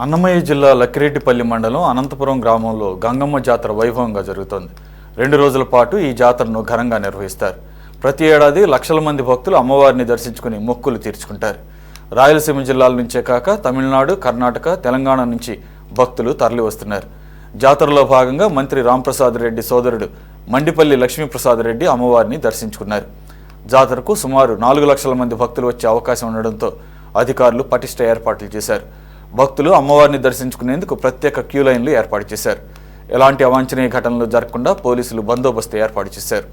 అన్నమయ్య జిల్లా లక్కిరెడ్డిపల్లి మండలం అనంతపురం గ్రామంలో గంగమ్మ జాతర వైభవంగా జరుగుతోంది. 2 రోజుల పాటు ఈ జాతరను ఘనంగా నిర్వహిస్తారు. ప్రతి ఏడాది లక్షల మంది భక్తులు అమ్మవారిని దర్శించుకుని మొక్కులు తీర్చుకుంటారు. రాయలసీమ జిల్లాల నుంచే కాక తమిళనాడు, కర్ణాటక, తెలంగాణ నుంచి భక్తులు తరలి వస్తున్నారు. జాతరలో భాగంగా మంత్రి రాంప్రసాద్ రెడ్డి సోదరుడు మండిపల్లి లక్ష్మీప్రసాద్ రెడ్డి అమ్మవారిని దర్శించుకున్నారు. జాతరకు సుమారు 4 లక్షల మంది భక్తులు వచ్చే అవకాశం ఉండడంతో అధికారులు పటిష్ట ఏర్పాట్లు చేశారు. భక్తులు అమ్మవారిని దర్శించుకునేందుకు ప్రత్యేక క్యూ లైన్లు ఏర్పాటు చేశారు. ఎలాంటి అవాంఛనీయ ఘటనలు జరగకుండా పోలీసులు బందోబస్తు ఏర్పాటు చేశారు.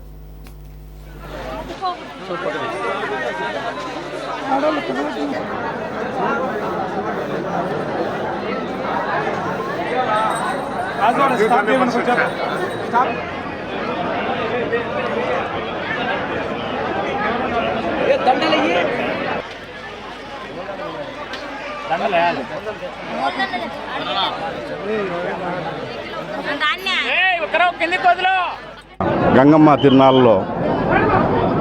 గంగమ్మ తిరునాళ్ళలో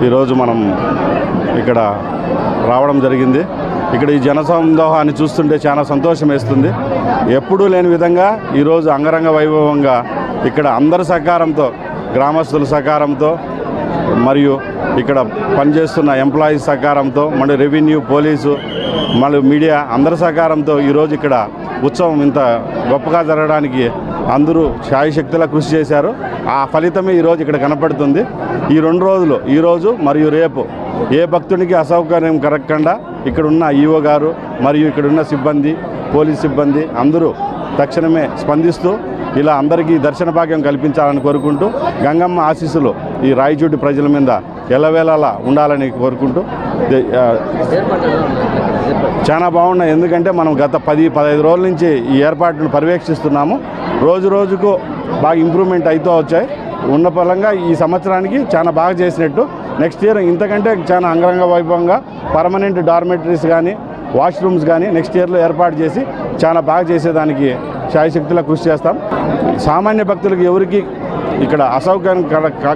ఈరోజు మనం ఇక్కడ రావడం జరిగింది. ఇక్కడ ఈ జనసందోహాన్ని చూస్తుంటే చాలా సంతోషం వేస్తుంది. ఎప్పుడూ లేని విధంగా ఈరోజు అంగరంగ వైభవంగా ఇక్కడ అందరి సహకారంతో, గ్రామస్తుల సహకారంతో మరియు ఇక్కడ పనిచేస్తున్న ఎంప్లాయీస్ సహకారంతో, మళ్ళీ రెవెన్యూ, పోలీసు, మళ్ళీ మీడియా అందరి సహకారంతో ఈరోజు ఇక్కడ ఉత్సవం ఇంత గొప్పగా జరగడానికి అందరూ శాయశక్తిలా కృషి చేశారు. ఆ ఫలితమే ఈరోజు ఇక్కడ కనపడుతుంది. ఈ 2 రోజులు, ఈరోజు మరియు రేపు, ఏ భక్తునికి అసౌకర్యం కలగకుండా ఇక్కడున్న ఈఓ గారు మరియు ఇక్కడున్న సిబ్బంది, పోలీస్ సిబ్బంది అందరూ తక్షణమే స్పందిస్తూ ఇలా అందరికీ దర్శన భాగ్యం కల్పించాలని కోరుకుంటూ, గంగమ్మ ఆశీస్సులు ఈ రాయచోటి ప్రజల మీద ఎల్లవేళలా ఉండాలని కోరుకుంటూ చాలా బాగున్నాయి. ఎందుకంటే మనం గత 10-15 రోజుల నుంచి ఈ ఏర్పాట్లను పర్యవేక్షిస్తున్నాము. రోజు రోజుకు బాగా ఇంప్రూవ్మెంట్ అవుతూ వచ్చాయి. ఉన్న ఫలంగా ఈ సంవత్సరానికి చాలా బాగా చేసినట్టు, నెక్స్ట్ ఇయర్ ఇంతకంటే చాలా అంగరంగ వైభవంగా పర్మనెంట్ డార్మెటరీస్ కానీ, వాష్రూమ్స్ కానీ నెక్స్ట్ ఇయర్లో ఏర్పాటు చేసి చాలా బాగా చేసేదానికి శాయశక్తిలా కృషి చేస్తాం. సామాన్య భక్తులకు ఎవరికి ఇక్కడ అసౌకర్యం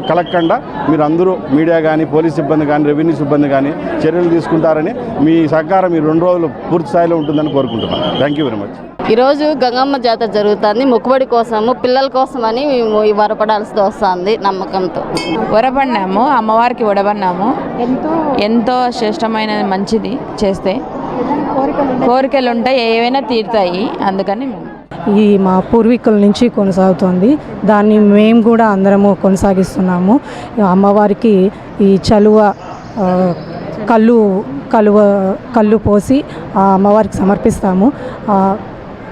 కలగకుండా మీరు అందరూ మీడియా కానీ, పోలీస్ సిబ్బంది కానీ, రెవెన్యూ సిబ్బంది కానీ చర్యలు తీసుకుంటారని, మీ సహకారం ఈ 2 రోజులు పూర్తి స్థాయిలో ఉంటుందని కోరుకుంటున్నాం. Thank you very much. ఈరోజు గంగమ్మ జాతర జరుగుతుంది. మొక్కుబడి కోసము, పిల్లల కోసమని మేము వరపడాల్సి వస్తుంది నమ్మకంతో. వరపడినాము, అమ్మవారికి వడబడినాము. ఎంతో శ్రేష్టమైన మంచిది చేస్తే కోరికలు ఉంటాయి, ఏవైనా తీరుతాయి. అందుకని ఈ మా పూర్వీకుల నుంచి కొనసాగుతోంది. దాన్ని మేము కూడా అందరము కొనసాగిస్తున్నాము. అమ్మవారికి ఈ చలువ కళ్ళు పోసి ఆ అమ్మవారికి సమర్పిస్తాము.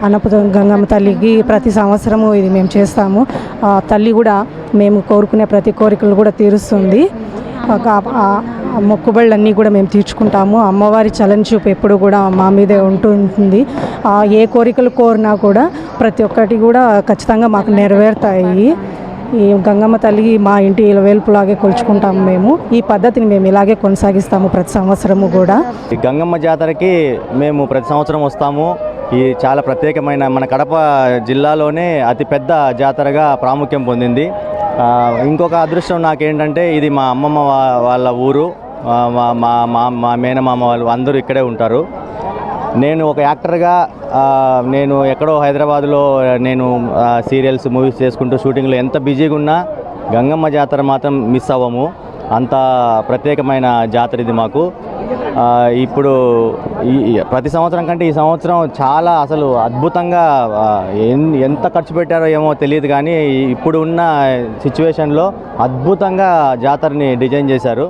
అన్నపూర్ణ గంగమ్మ తల్లికి ప్రతి సంవత్సరము ఇది మేము చేస్తాము. తల్లి కూడా మేము కోరుకునే ప్రతి కోరికలు కూడా తీరుస్తుంది. మొక్కుబళ్ళన్నీ కూడా మేము తీర్చుకుంటాము. అమ్మవారి చలని చూపు ఎప్పుడు కూడా మా మీదే ఉంటుంది. ఏ కోరికలు కోరినా కూడా ప్రతి ఒక్కటి కూడా ఖచ్చితంగా మాకు నెరవేరుతాయి. ఈ గంగమ్మ తల్లి మా ఇంటి ఇలవేల్పులాగే కొలుచుకుంటాము. మేము ఈ పద్ధతిని మేము ఇలాగే కొనసాగిస్తాము ప్రతి సంవత్సరము కూడా. ఈ గంగమ్మ జాతరకి మేము ప్రతి సంవత్సరం వస్తాము. ఈ చాలా ప్రత్యేకమైన, మన కడప జిల్లాలోనే అతిపెద్ద జాతరగా ప్రాముఖ్యం పొందింది. ఇంకొక అదృష్టం నాకేంటంటే, ఇది మా అమ్మమ్మ వాళ్ళ ఊరు. మా మేనమామ వాళ్ళు అందరూ ఇక్కడే ఉంటారు. నేను ఒక యాక్టర్గా నేను ఎక్కడో హైదరాబాద్లో నేను సీరియల్స్, మూవీస్ చేసుకుంటూ షూటింగ్లో ఎంత బిజీగా ఉన్నా గంగమ్మ జాతర మాత్రం మిస్ అవ్వము. అంత ప్రత్యేకమైన జాతర ఇది మాకు. ఇప్పుడు ప్రతి సంవత్సరం కంటే ఈ సంవత్సరం చాలా అసలు అద్భుతంగా, ఎంత ఖర్చు పెట్టారో ఏమో తెలియదు కానీ ఇప్పుడు ఉన్న సిచ్యువేషన్లో అద్భుతంగా జాతరని డిజైన్ చేశారు.